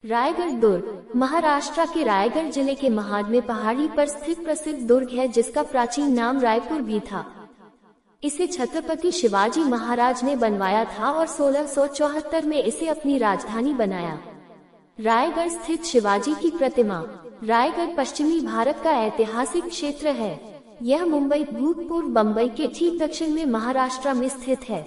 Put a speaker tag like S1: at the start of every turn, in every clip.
S1: रायगढ़ दुर्ग महाराष्ट्र के रायगढ़ जिले के महाड पहाड़ी पर स्थित प्रसिद्ध दुर्ग है, जिसका प्राचीन नाम रायपुर भी था। इसे छत्रपति शिवाजी महाराज ने बनवाया था और 1674 में इसे अपनी राजधानी बनाया। रायगढ़ स्थित शिवाजी की प्रतिमा। रायगढ़ पश्चिमी भारत का ऐतिहासिक क्षेत्र है। यह मुंबई भूतपूर्व बम्बई के ठीक दक्षिण में महाराष्ट्र में स्थित है।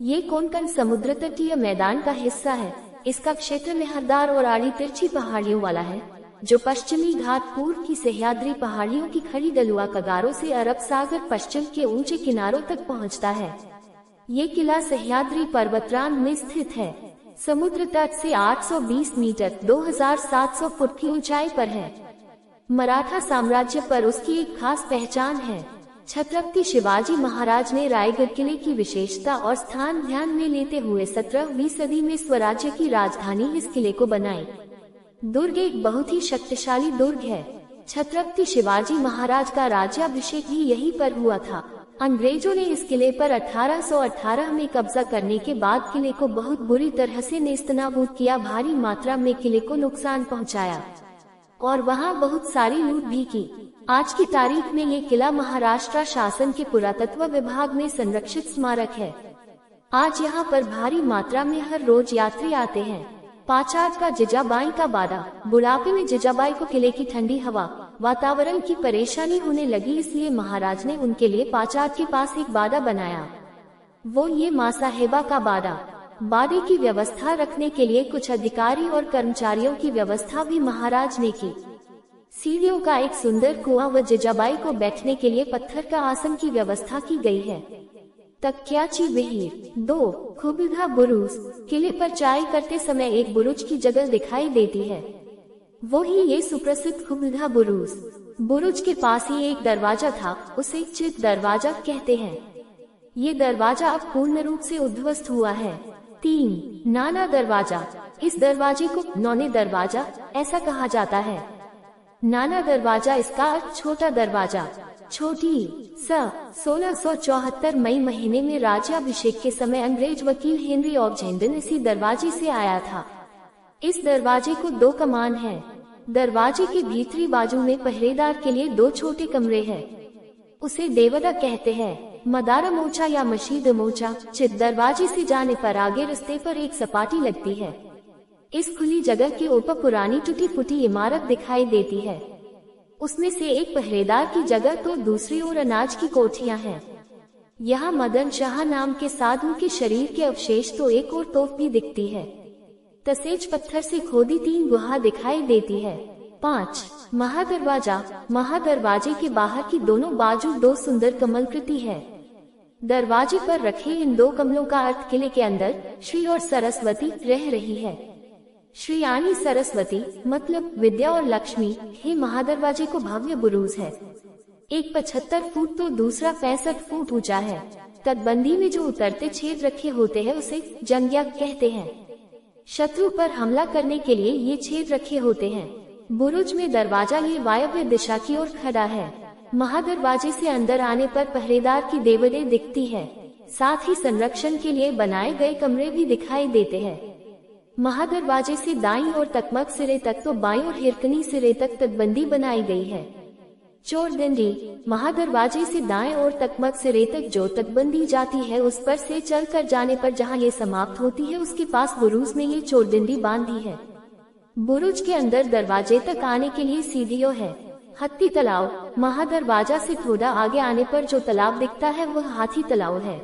S1: ये कोंकण समुद्र तटीय मैदान का हिस्सा है। इसका क्षेत्र लहरदार और आड़ी तिरछी पहाड़ियों वाला है, जो पश्चिमी घाट पूर्व की सह्याद्री पहाड़ियों की खड़ी डलुआ कगारों से अरब सागर पश्चिम के ऊंचे किनारों तक पहुंचता है। ये किला सह्याद्री पर्वतरांग में स्थित है। समुद्र तट से 820 मीटर 2700 फुट की ऊंचाई पर है। मराठा साम्राज्य पर उसकी एक खास पहचान है। छत्रपति शिवाजी महाराज ने रायगढ़ किले की विशेषता और स्थान ध्यान में लेते हुए 17वीं सदी में स्वराज्य की राजधानी इस किले को बनाई। दुर्ग एक बहुत ही शक्तिशाली दुर्ग है। छत्रपति शिवाजी महाराज का राज्याभिषेक भी यहीं पर हुआ था। अंग्रेजों ने इस किले पर 1818 में कब्जा करने के बाद किले को बहुत बुरी तरह से नेस्तनाबूद किया, भारी मात्रा में किले को नुकसान पहुंचाया और वहां बहुत सारी लूट भी की। आज की तारीख में ये किला महाराष्ट्र शासन के पुरातत्व विभाग में संरक्षित स्मारक है। आज यहाँ पर भारी मात्रा में हर रोज यात्री आते हैं। पाचाड का जिजाबाई का बाड़ा। बुढ़ापे में जिजाबाई को किले की ठंडी हवा, वातावरण की परेशानी होने लगी, इसलिए महाराज ने उनके लिए पाचाड के पास एक बाड़ा बनाया। वो ये माँ साहेबा का बाड़ा। बाड़े की व्यवस्था रखने के लिए कुछ अधिकारी और कर्मचारियों की व्यवस्था भी महाराज ने की। सीढ़ियों का एक सुंदर कुआं व जिजाबाई को बैठने के लिए पत्थर का आसन की व्यवस्था की गई है। तकियाची विहीर। 2 खुबीधा बुरुज। किले पर चाय करते समय एक बुरुज की जगह दिखाई देती है। वो ही ये सुप्रसिद्ध खुबीधा बुरुज। बुरुज के पास ही एक दरवाजा था, उसे चित दरवाजा कहते हैं। ये दरवाजा अब पूर्ण रूप से उद्ध्वस्त हुआ है। 3 नाना दरवाजा। इस दरवाजे को नौने दरवाजा ऐसा कहा जाता है। नाना दरवाजा इसका अर्थ छोटा दरवाजा। छोटी 1674 मई महीने में राज्याभिषेक के समय अंग्रेज वकील हेनरी ऑब्जेंडन इसी दरवाजे से आया था। इस दरवाजे को 2 कमान है। दरवाजे के भीतरी बाजू में पहरेदार के लिए 2 छोटे कमरे हैं। उसे देवड़ा कहते हैं। मदारा मोचा या मशीद मोचा। चित दरवाजे से जाने पर आगे रास्ते पर एक सपाटी लगती है। इस खुली जगह के ऊपर पुरानी टूटी फूटी इमारत दिखाई देती है। उसमें से एक पहरेदार की जगह तो दूसरी ओर अनाज की कोठियां हैं। यहाँ मदन शाह नाम के साधु के शरीर के अवशेष तो एक और तोप भी दिखती है। तसेज पत्थर से खोदी 3 गुहा दिखाई देती है। 5 महादरवाजा। महादरवाजे के बाहर की दोनों बाजू 2 सुंदर कमलकृति है। दरवाजे पर रखे इन 2 कमलों का अर्थ किले के अंदर श्री और सरस्वती रह रही है। श्री यानी सरस्वती मतलब विद्या और लक्ष्मी। हे महादरवाजे को भव्य बुरुज है। एक 75 फुट तो दूसरा 65 फुट ऊंचा है। तटबंदी में जो उतरते छेद रखे होते हैं उसे जंगिया कहते हैं। शत्रु पर हमला करने के लिए ये छेद रखे होते हैं। बुरुज में दरवाजा ये वायव्य दिशा की ओर खड़ा है। महादरवाजे से अंदर आने पर पहरेदार की देवड़े दिखती है। साथ ही संरक्षण के लिए बनाए गए कमरे भी दिखाई देते हैं। महादरवाजे से दाईं ओर तकमक सिरे तक तो बाईं और हिरकनी सिरे तक तटबंदी बनाई गई है। चोरदंडी। महादरवाजे से दाएं ओर तकमक सिरे तक जो तटबंदी जाती है उस पर से चलकर जाने पर जहां ये समाप्त होती है उसके पास बुरुज में ये चोरदंडी बांधी है। बुरुज के अंदर दरवाजे तक आने के लिए सीढ़ियों है। हाथी तालाब। महादरवाजा से थोड़ा आगे आने पर जो तालाब दिखता है वह हाथी तालाब है।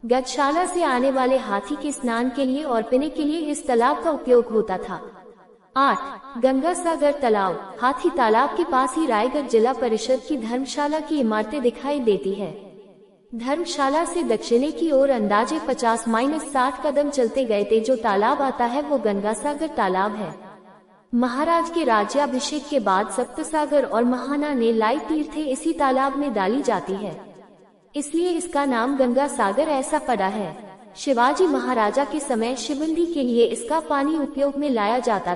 S1: गजशाला से आने वाले हाथी के स्नान के लिए और पीने के लिए इस तालाब का उपयोग होता था। 8 गंगा सागर तालाब। हाथी तालाब के पास ही रायगढ़ जिला परिषद की धर्मशाला की इमारतें दिखाई देती है। धर्मशाला से दक्षिणी की ओर अंदाजे 50-60 कदम चलते गए थे जो तालाब आता है वो गंगा सागर तालाब है। महाराज के राज्याभिषेक के बाद सप्तसागर और महाना ने लाई तीर्थे इसी तालाब में डाली जाती है, इसलिए इसका नाम गंगा सागर ऐसा पड़ा है। शिवाजी महाराजा के समय शिवंदी के लिए इसका पानी उपयोग में लाया जाता था।